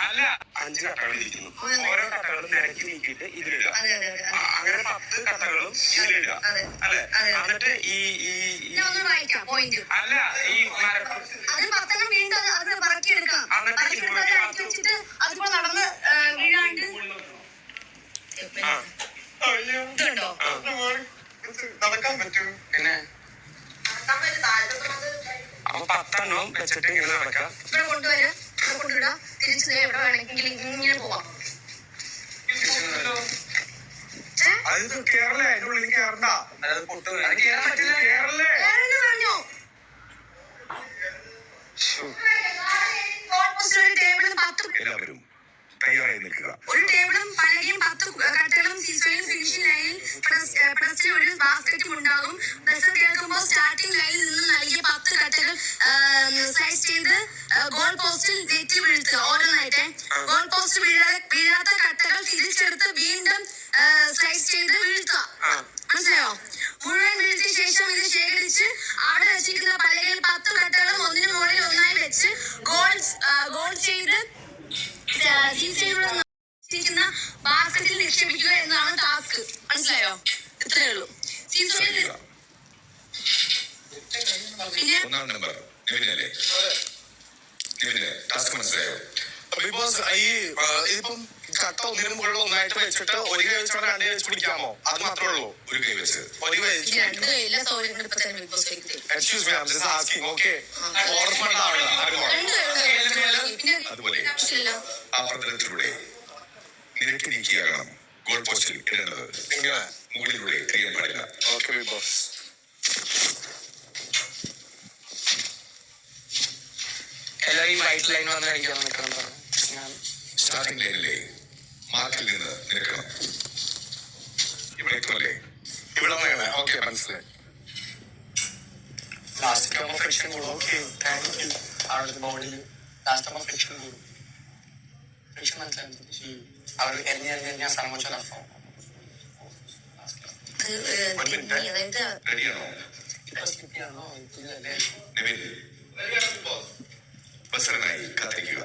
അല്ല 5 കട്ടകൾ ഇരിക്കുന്നു. ഓരോ കട്ടകളും നിരക്കി നീക്കിയിട്ട് ഇതിലിടുക. അങ്ങനെ 10 കട്ടകളും ഇതിലിടുക അല്ലെ. എന്നിട്ട് ഈ അല്ല ഈ നടക്കാൻ പറ്റും. പിന്നെ അപ്പൊ 10 എണ്ണം വെച്ചിട്ട് ഇങ്ങനെ നടക്കാം. അത് കേരളേ അതിന്റെ ഉള്ളിൽ കേറണ്ട. കേരളേ എല്ലാവരും തയ്യാറായി നിൽക്കുക. ഒരു ടേബിളും പലകയും 10 കട്ടകളും സീസോയും ഫിനിഷിംഗ് ലൈനിൽ പ്രസിൽ ഒരു ബാസ്ക്കറ്റും ഉണ്ടാകും. ബസ് കേൾക്കുമ്പോൾ സ്റ്റാർട്ടിംഗ് ലൈനിൽ നിന്ന് നൽകിയ 10 കട്ടകൾ സ്ലൈസ് ചെയ്ത് ഗോൾ പോസ്റ്റിൽ നെറ്റി വീഴ്ത്തുക. ഓരോന്നായിട്ട് ഗോൾ പോസ്റ്റ് വീഴാത്ത കട്ടകൾ തിരിച്ചെടുത്ത് വീണ്ടും സ്ലൈസ് ചെയ്ത് വീഴ്ത്തുക. മനസ്സിലായോ? മുഴുവൻ വീഴ്ത്തിയ ശേഷം ഇത് ശേഖരിച്ച് അവിടെ വെച്ചിരിക്കുന്ന പലകയിൽ 10 കട്ടകളും ഒന്നിനു മുകളിൽ ഒന്നായി വെച്ച് ഗോൾ ചെയ്ത് ബാസ്ക്കറ്റിൽ നിക്ഷേപിക്കുക എന്നതാണ് ടാസ്ക്. മനസ്സിലായോ? ഇത്രയേ ഉള്ളൂ. ഒന്നാം നമ്പർ ടാസ്ക് മനസ്സിലായോ? ബിഗ് ബോസ് ഇതിപ്പം കട്ട ഒന്നിനും മുകളിൽ ഒന്നായിട്ട് വെച്ചിട്ട് ഒരു കൈ വെച്ചോണ്ട് 2 കൈ വെച്ച് പിടിക്കാമോ? അത് മാത്രമേ ഉള്ളൂ. ഒരു കൈ വെച്ച് excuse me, I am just asking. Okay, ഓർമ്മ അതുപോലെ ആ പ്രതലത്തിലൂടെ നിരക്ക് നീക്കിയാകണം ഗോൾ പോസ്റ്റിൽ ഇടേണ്ടത്. മുകളിലൂടെ എറിയാൻ പാടില്ല. Okay big boss. എല്ലാവരും വൈറ്റ് ലൈൻ വന്ന് കഴിക്കാൻ നിൽക്കണം. സ്റ്റാർട്ടിംഗ് ലൈനിലെ മാർക്കിൽ നിന്ന് നിൽക്കണം. ഇവിടെ എത്തുമല്ലേ? ഇവിടെ നിന്ന്. ഓക്കെ, മനസ്സിലായി. ലാസ്റ്റ് ആകുമ്പോൾ ഫ്രിക്ഷൻ കൂടും. Okay, thank you. അവിടെ ബോഡിയിൽ ലാസ്റ്റ് ആകുമ്പോൾ ഫ്രിക്ഷൻ കൂടും. ഫ്രിക്ഷൻ മനസ്സിലായി. അവർ എറിഞ്ഞ ശ്രമിച്ചു നടത്തും. റെഡിയാണോ? ബസറിനായി കാത്തിരിക്കുക.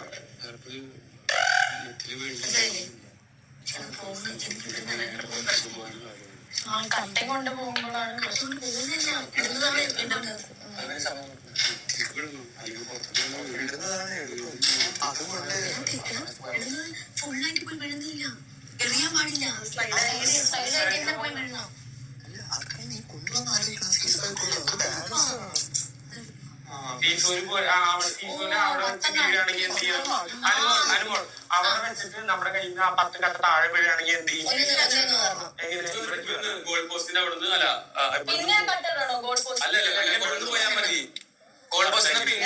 കട്ടം കൊണ്ട് പോകുമ്പോഴാണ് ഫുള്ളായിട്ട് പോയി വീഴുന്നില്ല. എറിയാൻ പാടില്ല. പോയി വീഴുന്നോ? അവിടെ വെച്ചിട്ട് നമ്മുടെ കയ്യിൽ നിന്ന് ആ 10 കട്ട താഴെ വീഴുകയാണെങ്കിൽ എന്ത് ചെയ്യും? ഗോൾ പോസ്റ്റിന്റെ അവിടെ നിന്ന് അല്ല പോയാൽ മതി. ഗോൾ പോസ്റ്റിന് പിന്നെ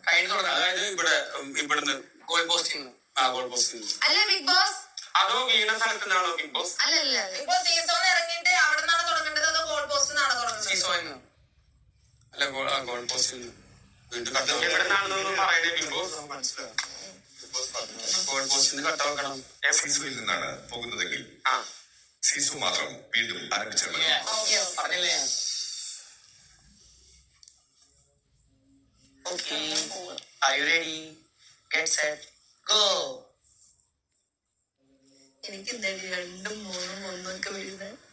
കഴിഞ്ഞ തുടങ്ങാം. അതായത് ഇവിടുന്ന് ഗോൾ പോസ്റ്റിൽ ഗോൾ പോസ്റ്റിൽ അതോ വീണ സ്ഥലത്ത് നിന്നാണോ ബിഗ് ബോസ്? ഇറങ്ങിയിട്ട് അവിടെ നിന്നാണ് തുടങ്ങേണ്ടത് അതോ ഗോൾ പോസ്റ്റ് സീസോന്ന് അല്ല ഗോൾ പോസ്റ്റിൽ എവിടെന്നാണെന്നൊന്നും പറയുന്നത് ബിഗ് ബോസ്. ഗോൾ പോസ്റ്റിന് കട്ട വെക്കണം. സീസുവിൽ നിന്നാണ് പോകുന്നതെങ്കിൽ സീസു മാത്രം വീണ്ടും ആരംഭിച്ചാൽ പറഞ്ഞില്ലേ? Okay, are you ready? Get set, go. എനിക്ക് എന്തായാലും 2, 3, 1 ഒക്കെ വീഴുന്നത്